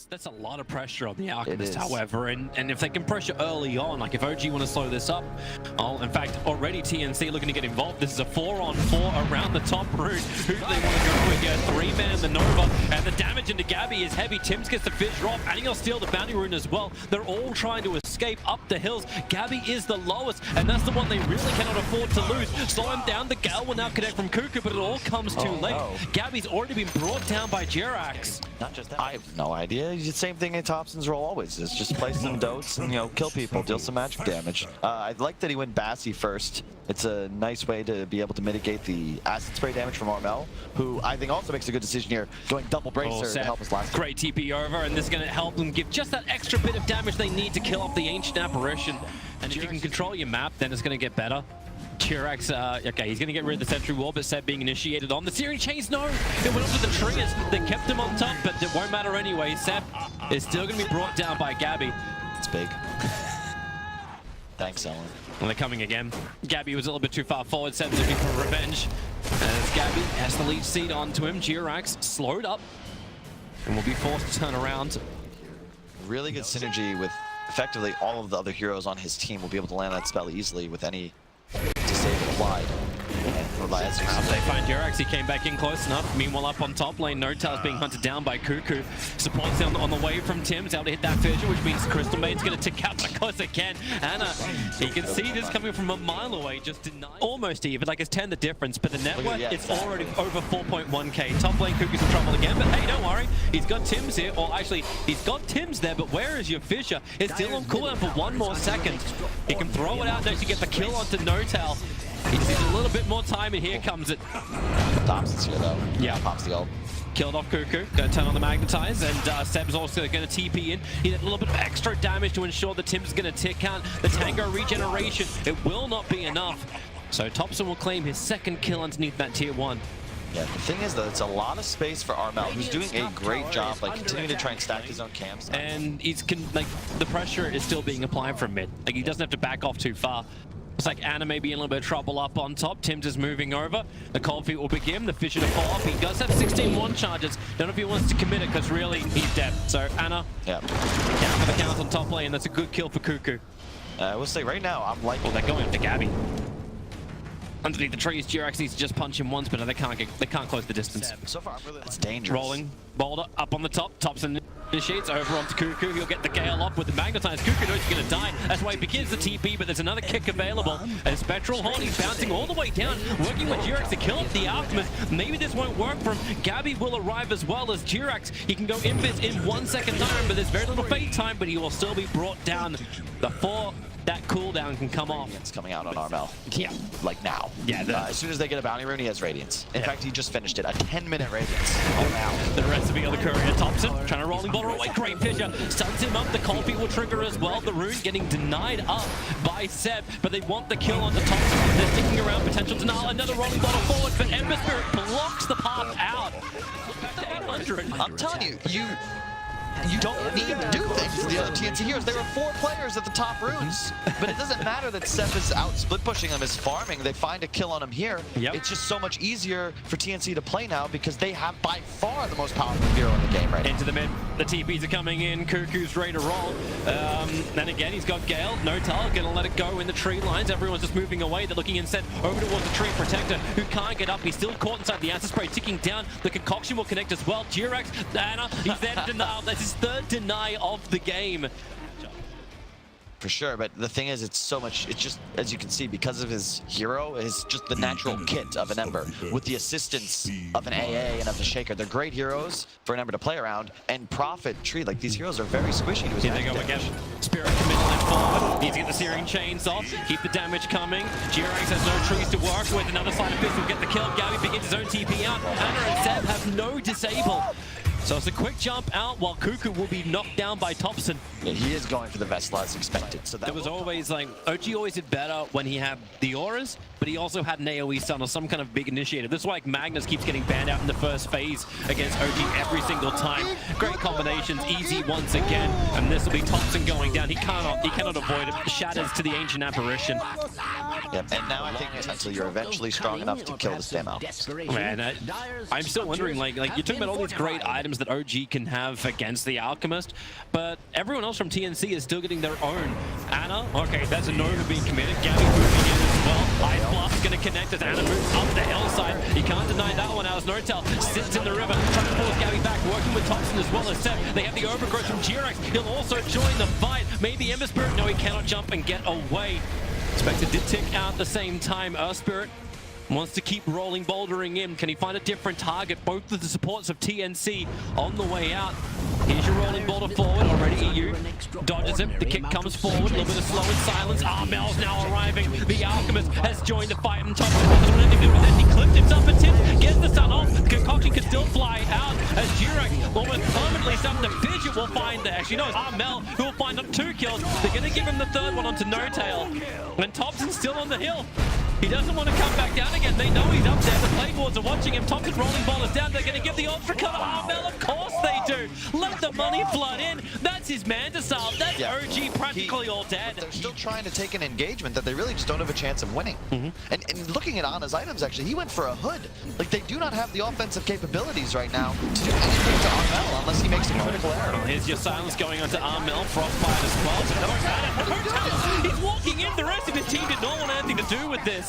That's a lot of pressure on the Alchemist, however, and if they can pressure early on, like if OG want to slow this up, in fact, already TNC looking to get involved. This is a 4-on-4 around the top route. Who do they want to go with here? 3-man the Nova, and the damage into Gabby is heavy. Tims gets the fissure off, and he'll steal the bounty rune as well. They're all trying to escape up the hills. Gabby is the lowest, and that's the one they really cannot afford to lose. Slow him down. The Gale will now connect from Cuckoo, but it all comes too late. No. Gabby's already been brought down by Jirax. Not just that. I have no idea. The same thing in Thompson's role always is. Just play some dotes and, kill people, deal some magic damage. I like that he went Bassi first. It's a nice way to be able to mitigate the acid spray damage from Armel, who I think also makes a good decision here, going double bracer to help us last. Great TP over, and this is going to help them give just that extra bit of damage they need to kill off the Ancient Apparition. And if you can control your map, then it's going to get better. Jirax, okay, he's going to get rid of the Sentry Wall, but Seb being initiated on the Searing Chains. No, it went up to the triggers. They kept him on top, but it won't matter anyway. Seb is still going to be brought down by Gabby. It's big. Thanks, Ellen. And they're coming again. Gabby was a little bit too far forward. Seb's looking for revenge. As Gabby has the lead seat onto him, Jirax slowed up and will be forced to turn around. Really good synergy with effectively all of the other heroes on his team. Will be able to land that spell easily with any disable applied. They find Jirax, he came back in close enough. Meanwhile, up on top lane, Notal's being hunted down by Cuckoo. Supports on the way from Tim's, able to hit that fissure, which means Crystal Maid's going to tick out because it can. Anna, he can see this coming from a mile away, just denied. Almost even, like it's 10 the difference, but the net worth is already over 4.1k. Top lane, Cuckoo's in trouble again, but hey, don't worry. He's got Tim's here, or actually, he's got Tim's there, but where is your fissure? It's still on cooldown for 1 more second. He can throw it out there to get the kill onto Notal. He just needs a little bit more time, and here comes it. Thompson's here, though. Yeah. Pops the ult. Killed off Cuckoo. Going to turn on the Magnetize, and Seb's also going to TP in. He did a little bit of extra damage to ensure that Tim's going to tick out the Tango regeneration. It will not be enough. So Thompson will claim his 2nd kill underneath that tier 1. Yeah, the thing is, though, it's a lot of space for Armel, who's doing a great job, like, continuing to try and stack his own camps. And he's, like, the pressure is still being applied from mid. Like, he doesn't have to back off too far. Looks like Anna may be in a little bit of trouble up on top. Tims is moving over. The cold feet will begin. The fissure to fall off. He does have 16 1 charges. Don't know if he wants to commit it because really he's dead. So Anna, down for the count on top lane. That's a good kill for Cuckoo. I will say right now, I'm like, well, they're going for Gabby. Underneath the trees, Jirax needs to just punch him once, but they can't close the distance. So far, really, that's dangerous. Rolling Boulder up on the top. Thompson initiates over onto Cuckoo. He'll get the Gale off with the Magnetize. Cuckoo knows he's going to die. That's why he begins the TP, but there's another kick available. And Spectral Horn, he's bouncing all the way down, working with Jirax to kill off the Alchemist. Maybe this won't work for him. Gabby will arrive as well as Jirax. He can go invis in 1 second time, but there's very little fade time, but he will still be brought down before that cooldown can come off. It's coming out on Armel. Yeah. Like now. Yeah. As soon as they get a bounty rune, he has Radiance. In fact, he just finished it. A 10-minute Radiance. Oh, wow. The recipe of the courier. Thompson trying to rolling Boulder away. Great fissure. Stuns him up. The cold feet will trigger as well. The rune getting denied up by Seb, but they want the kill onto Thompson. They're sticking around. Potential denial. Another rolling Boulder forward, but Ember Spirit blocks the path out. I'm telling you don't need to do things to the other TNC heroes. There are 4 players at the top runes, but it doesn't matter that Seb is out split pushing them, is farming. They find a kill on him here. It's just so much easier for TNC to play now because they have by far the most powerful hero in the game right now. Into the mid. The TPs are coming in. Cuckoo's ready to roll. Then again, he's got Gale. Notal gonna let it go in the tree lines. Everyone's just moving away. They're looking instead over towards the tree protector, who can't get up. He's still caught inside the acid spray, ticking down. The concoction will connect as well. Jirax, Anna, he's there to deny. That's his 3rd deny of the game. For sure, but the thing is, it's so much, it's just, as you can see, because of his hero, is just the natural kit of an Ember, with the assistance of an AA and of the Shaker. They're great heroes for an Ember to play around, and Prophet, Tree, like these heroes are very squishy to his Here they go again. Spirit commits left forward. Needs to get the Searing Chains off, keep the damage coming. Jirax has no trees to work with. Another side of fist will get the kill. Gabby begins his own TP out. Anna and Seb have no disable. So it's a quick jump out while Cuckoo will be knocked down by Thompson. Yeah, he is going for the Vestla as expected. So that it was always like, OG always did better when he had the auras, but he also had an AoE stun or some kind of big initiative. This is why like, Magnus keeps getting banned out in the first phase against OG every single time. Great combinations, easy once again, and this will be Thompson going down. He cannot avoid it. Shatters to the Ancient Apparition. Yep, and now I think until you're eventually strong enough to kill this demo. Man, I'm still wondering, like you're talking about all these great items that OG can have against the Alchemist, but everyone else from TNC is still getting their own. Anna, okay, that's a Nova being committed. Gabby moving in as well. Ice Blast is going to connect as Anna moves up the hillside. You can't deny that one as Nortel sits in the river, trying to force Gabby back, working with Thompson as well as Seb. They have the overgrowth from G-Rex. He'll also join the fight. Maybe Ember Spirit. No, he cannot jump and get away. Spectre did tick out at the same time. Earth Spirit wants to keep rolling, bouldering in. Can he find a different target? Both of the supports of TNC on the way out. Here's your rolling boulder forward. Already EU dodges him. The kick comes forward. A little bit of slow and silence. Armel's now arriving. The Alchemist has joined the fight, and Thompson doesn't want anything to do with it. He clipped himself and tips. Gets the stun off. The concoction can still fly out as G-Rex almost permanently stunned. The Fidget will find the... Actually, no, it's Armel who will find up 2 kills. They're going to give him the 3rd one onto No Tail. And Thompson's still on the hill. He doesn't want to come back down again. They know he's up there. The Plaguewards are watching him. Thompson rolling ballers down. They're going to give the ultra cover. Armel, of course they do. Let the money flood in. That's his man to solve. That's OG practically all dead. They're still trying to take an engagement that they really just don't have a chance of winning. And looking at Anna's items, actually, he went for a hood. Like, they do not have the offensive capabilities right now to do anything to Armel unless he makes a critical error. Here's your silence going onto Armel. Frostbite as well. He's walking in. The rest of his team did not want anything to do with this.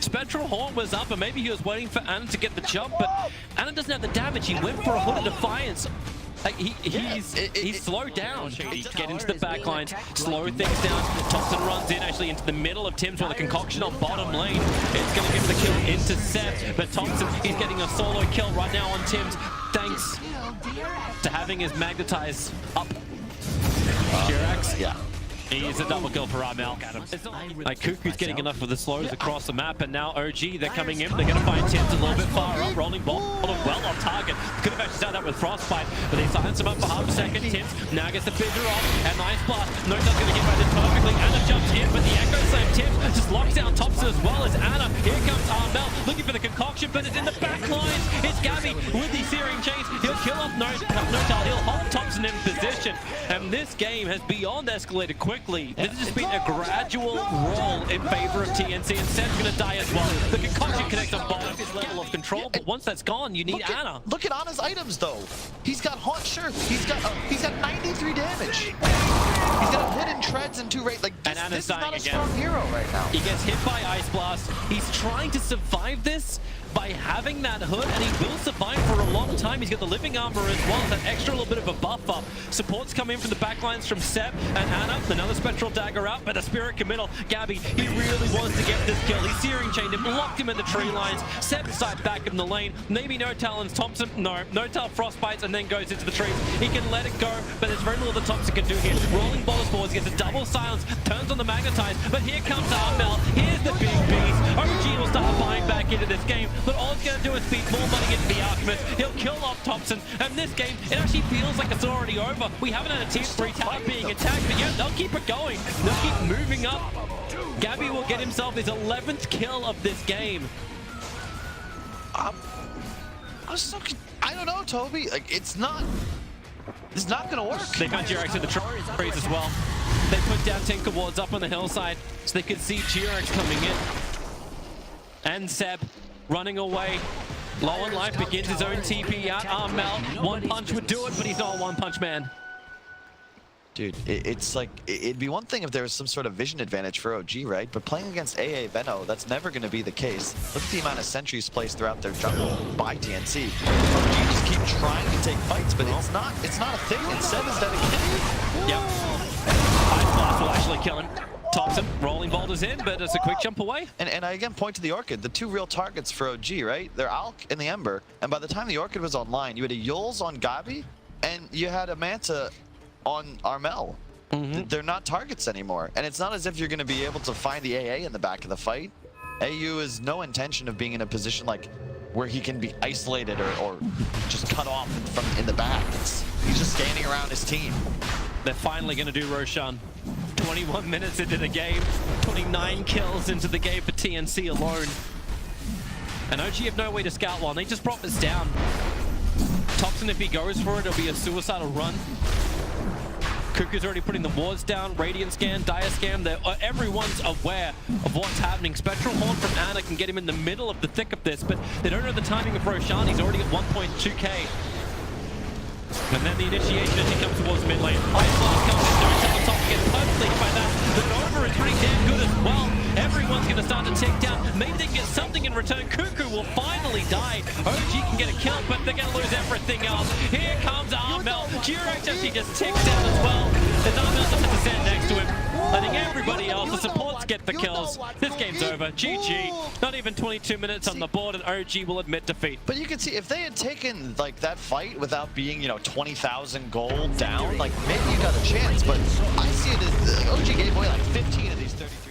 Spectral Horn was up, and maybe he was waiting for Anna to get the jump, but Anna doesn't have the damage. He went for a hood of defiance. Like he's slowed down. Get into the back lines, slow things down. Thompson runs in actually into the middle of Tim's while the concoction on bottom lane. It's going to give the kill into Seth, but Thompson, he's getting a solo kill right now on Tim's, thanks to having his magnetize up. G-Rex, yeah. He's a double kill for Armel. Like Cuckoo's getting enough of the slows across the map, and now OG, they're coming in. They're going to find Tim's a little bit far up. Rolling ball well on target. Could have actually started that with Frostbite, but they silence him up for half a second. Tim's now gets the fissure off, and Ice Blast. Nota's going to get right in perfectly. Anna jumps in, but the Echo Slam Tim's just locks down Thompson as well as Anna. Here comes Armel looking for the concoction, but it's in the back lines. It's Gabby with the searing chains. He'll kill off Notal. He'll hold Thompson in position, and this game has beyond escalated quickly. This has just been a gradual roll in favor of TNC, and Seb's going to die as well. The concoction connects on bottom his level of control, but once that's gone, you need Anna. Look at Anna's items, though. He's got Haunt Sure. He's got 93 damage. He's got hidden treads and 2 rate. Like this is not a strong hero right now. He gets hit by Ice Blast. He's trying to survive this by having that hood, and he will survive for a long time. He's got the living armor as well, that extra little bit of a buff up. Supports come in from the backlines from Seb and Anna. Another Spectral Dagger out, but a Spirit committal. Gabby, he really wants to get this kill. He's searing chained him, locked him in the tree lines. Seb side back in the lane. Maybe no Talons. Thompson, no. No Tal Frostbites and then goes into the trees. He can let it go, but there's very little that Thompson can do here. Rolling ballers forwards, gets a double silence, turns on the magnetize, but here comes Armel. Here's the big beast. OG will start buying back into this game, but all it's going to do is feed more money into the Alchemist. He'll kill off Thompson, and this game, it actually feels like it's already over. We haven't had a Tier 3 tower being attacked, but yeah, they'll keep it going. They'll keep moving up. Gabby will get himself his 11th kill of this game. I don't know, Toby. Like, it's not going to work. They found G-Rex in the trees as well. They put down Tinker Wards up on the hillside so they could see G-Rex coming in. And Seb running away. Low on life, begins his own TP out. Armel, one punch would do it, but he's not a one-punch man. Dude, it's like, it'd be one thing if there was some sort of vision advantage for OG, right? But playing against AA Venno, that's never going to be the case. Look at the amount of sentries placed throughout their jungle by TNC. OG just keep trying to take fights, but it's not a thing, and Seb is dedicated. Yep. Ice Blast will actually kill him. Thompson rolling boulders in, but it's a quick jump away. And I again point to the Orchid, the 2 real targets for OG, right? They're Alk and the Ember, and by the time the Orchid was online, you had a Yules on Gabi, and you had a Manta on Armel. They're not targets anymore, and it's not as if you're going to be able to find the AA in the back of the fight. AU has no intention of being in a position like where he can be isolated or just cut off from in the back. He's just standing around his team. They're finally going to do Roshan. 21 minutes into the game, 29 kills into the game for TNC alone. And OG have no way to scout one. They just brought this down. Thompson, if he goes for it, it'll be a suicidal run. Cuckoo's already putting the wards down. Radiant scan, Dire scan. Everyone's aware of what's happening. Spectral Horn from Ana can get him in the middle of the thick of this, but they don't know the timing of Roshan. He's already at 1.2k. And then the initiation as he comes towards mid lane. Ice Blast comes in, Dirt's on the top, gets perfectly by that. The Nova is pretty damn good as well. Everyone's going to start to tick down. Maybe they can get something in return. Cuckoo will finally die. OG can get a kill, but they're going to lose everything else. Here comes Armel. Durex actually just ticks down as well. As Armel just has to stand next to him. I think everybody else, the supports get the kills. This game's over. GG. Not even 22 minutes on the board, and OG will admit defeat. But you can see, if they had taken like that fight without being, you know, 20,000 gold down, like maybe you got a chance. But I see it as OG gave away like 15 of these 30.